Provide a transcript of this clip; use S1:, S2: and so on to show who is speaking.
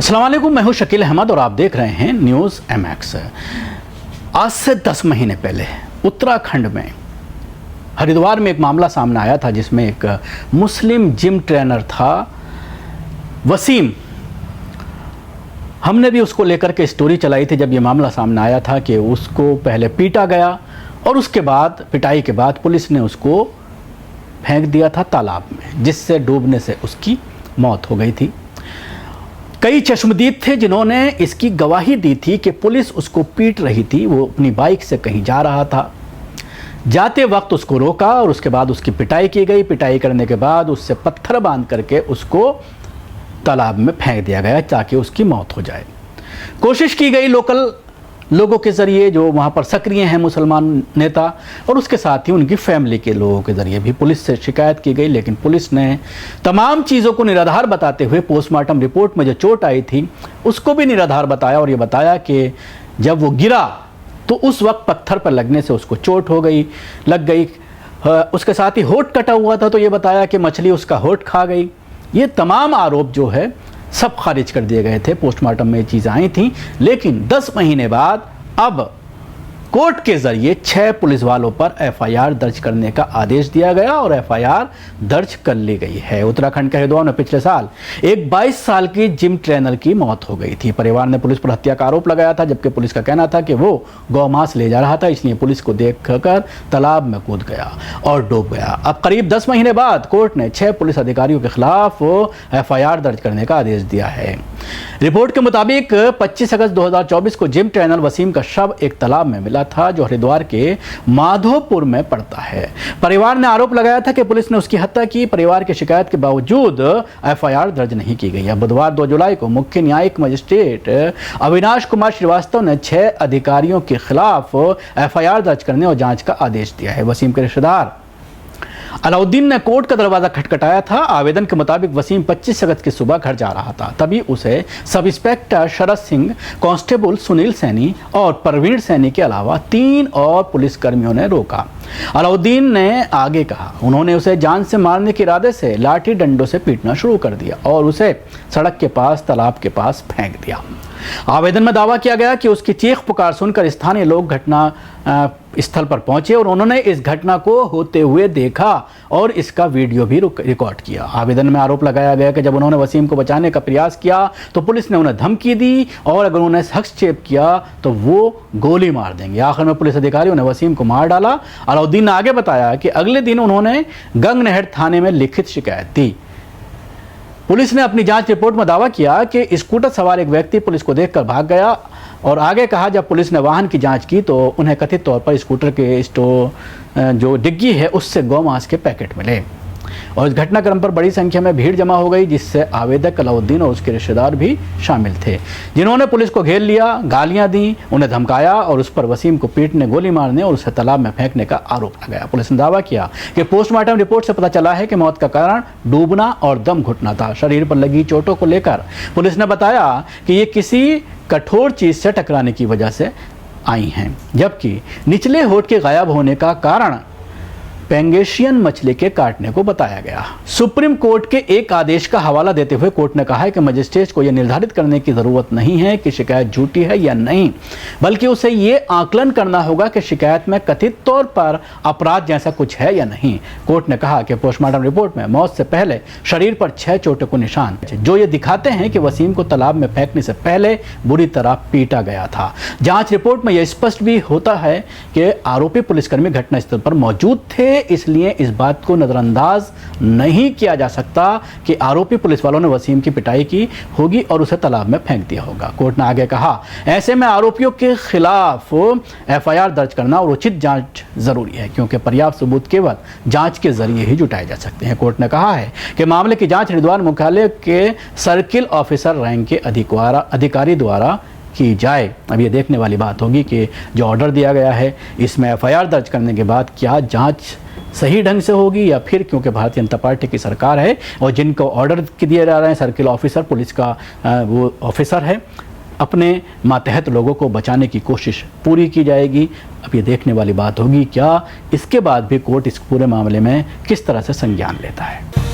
S1: अस्सलाम वालेकुम, मैं हूं शकील अहमद और आप देख रहे हैं न्यूज़ MX। आज से 10 महीने पहले उत्तराखंड में हरिद्वार में एक मामला सामने आया था जिसमें एक मुस्लिम जिम ट्रेनर था वसीम। हमने भी उसको लेकर के स्टोरी चलाई थी जब ये मामला सामने आया था कि उसको पहले पीटा गया और उसके बाद पिटाई के बाद पुलिस ने उसको फेंक दिया था तालाब में, जिससे डूबने से उसकी मौत हो गई थी। कई चश्मदीद थे जिन्होंने इसकी गवाही दी थी कि पुलिस उसको पीट रही थी। वो अपनी बाइक से कहीं जा रहा था, जाते वक्त उसको रोका और उसके बाद उसकी पिटाई की गई। पिटाई करने के बाद उससे पत्थर बांध करके उसको तालाब में फेंक दिया गया ताकि उसकी मौत हो जाए। कोशिश की गई लोकल लोगों के ज़रिए जो वहाँ पर सक्रिय हैं मुसलमान नेता, और उसके साथ ही उनकी फैमिली के लोगों के ज़रिए भी पुलिस से शिकायत की गई, लेकिन पुलिस ने तमाम चीज़ों को निराधार बताते हुए पोस्टमार्टम रिपोर्ट में जो चोट आई थी उसको भी निराधार बताया और ये बताया कि जब वो गिरा तो उस वक्त पत्थर पर लगने से उसको चोट लग गई। उसके साथ ही होंठ कटा हुआ था तो ये बताया कि मछली उसका होंठ खा गई। ये तमाम आरोप जो है सब खारिज कर दिए गए थे। पोस्टमार्टम में ये चीज़ें आई थी, लेकिन 10 महीने बाद अब कोर्ट के ज़रिए 6 पुलिस वालों पर FIR दर्ज करने का आदेश दिया गया और FIR दर्ज कर ली गई है। उत्तराखंड के हरिद्वार में पिछले साल एक 22 साल की जिम ट्रेनर की मौत हो गई थी। परिवार ने पुलिस पर हत्या का आरोप लगाया था, जबकि पुलिस का कहना था कि वो गौमांस ले जा रहा था, इसलिए पुलिस को देखकर तालाब में कूद गया और डूब गया। अब करीब 10 महीने बाद कोर्ट ने 6 पुलिस अधिकारियों के खिलाफ FIR दर्ज करने का आदेश दिया है। रिपोर्ट के मुताबिक 25 अगस्त 2024 को जिम ट्रेनर वसीम का शव एक तालाब में मिला था जो हरिद्वार के माधोपुर में पड़ता है। परिवार ने आरोप लगाया था कि पुलिस ने उसकी हत्या की। परिवार की शिकायत के बावजूद FIR दर्ज नहीं की गई है। बुधवार 2 जुलाई को मुख्य न्यायिक मजिस्ट्रेट अविनाश कुमार श्रीवास्तव ने 6 अधिकारियों के खिलाफ FIR दर्ज करने और जांच का आदेश दिया है। वसीम के रिश्तेदार अलाउद्दीन ने कोर्ट का दरवाजा खटखटाया था। आवेदन के मुताबिक वसीम 25 अगस्त की सुबह घर जा रहा था, तभी उसे sub inspector Sharad Singh, constable Sunil Saini और परवीन सैनी के अलावा 3 और पुलिसकर्मियों ने रोका। अलाउद्दीन ने आगे कहा, उन्होंने उसे जान से मारने के इरादे से लाठी डंडों से पीटना शुरू कर दिया और उसे सड़क के पास तालाब के पास फेंक दिया। आवेदन में दावा किया गया कि उसकी चीख पुकार सुनकर स्थानीय लोग घटना स्थल पर पहुंचे और उन्होंने इस घटना को होते हुए देखा और इसका वीडियो भी रिकॉर्ड किया। आवेदन में आरोप लगाया गया कि जब उन्होंने वसीम को बचाने का प्रयास किया तो पुलिस ने उन्हें धमकी दी और अगर उन्हें हस्तक्षेप किया तो वो गोली मार देंगे। आखिर में पुलिस अधिकारियों ने वसीम को मार डाला। अलाउद्दीन ने आगे बताया कि अगले दिन उन्होंने गंगनहर थाने में लिखित शिकायत दी। पुलिस ने अपनी जांच रिपोर्ट में दावा किया कि स्कूटर सवार एक व्यक्ति पुलिस को देखकर भाग गया और आगे कहा जब पुलिस ने वाहन की जांच की तो उन्हें कथित तौर पर स्कूटर के जो डिग्गी है उससे गौमांस के पैकेट मिले और इस घटनाक्रम पर बड़ी संख्या में भीड़ जमा हो गई, जिससे आवेदक अलाउद्दीन और उसके रिश्तेदार भी शामिल थे, जिन्होंने पुलिस को घेर लिया, गालियां दी, उन्हें धमकाया और उस पर वसीम को पीटने, गोली मारने और उसे तालाब में फेंकने का आरोप लगाया। पुलिस ने दावा किया कि पोस्टमार्टम रिपोर्ट से पता चला है कि मौत का कारण डूबना और दम घुटना था। शरीर पर लगी चोटों को लेकर पुलिस ने बताया कि ये किसी कठोर चीज से टकराने की वजह से आई हैं, जबकि निचले होंठ के गायब होने का कारण पेंगेशियन मछली के काटने को बताया गया। सुप्रीम कोर्ट के एक आदेश का हवाला देते हुए कोर्ट ने कहा है कि मजिस्ट्रेट को यह निर्धारित करने की जरूरत नहीं है कि शिकायत झूठी है या नहीं, बल्कि उसे ये आकलन करना होगा कि शिकायत में कथित तौर पर अपराध जैसा कुछ है या नहीं। कोर्ट ने कहा कि पोस्टमार्टम रिपोर्ट में मौत से पहले शरीर पर 6 चोटों को निशान जो ये दिखाते हैं कि वसीम को तालाब में फेंकने से पहले बुरी तरह पीटा गया था। जांच रिपोर्ट में यह स्पष्ट भी होता है कि आरोपी पुलिसकर्मी घटनास्थल पर मौजूद थे, इसलिए इस बात को नजरअंदाज नहीं किया जा सकता कि आरोपी पुलिस वालों ने वसीम की पिटाई की होगी और उसे तालाब में फेंक दिया होगा। कोर्ट ने आगे कहा, ऐसे में आरोपियों के खिलाफ FIR दर्ज करना और उचित जांच जरूरी है, क्योंकि पर्याप्त सबूत केवल जांच के जरिए ही जुटाए जा सकते हैं। कोर्ट ने कहा है कि मामले की जांच हरिद्वार मुख्यालय के सर्किल ऑफिसर रैंक के अधिकारी द्वारा की जाए। अब ये देखने वाली बात होगी कि जो ऑर्डर दिया गया है इसमें FIR दर्ज करने के बाद क्या जांच सही ढंग से होगी या फिर, क्योंकि भारतीय जनता पार्टी की सरकार है और जिनको ऑर्डर दिए जा रहे हैं सर्किल ऑफिसर पुलिस का वो ऑफिसर है, अपने मातहत लोगों को बचाने की कोशिश पूरी की जाएगी। अब ये देखने वाली बात होगी क्या इसके बाद भी कोर्ट इस पूरे मामले में किस तरह से संज्ञान लेता है।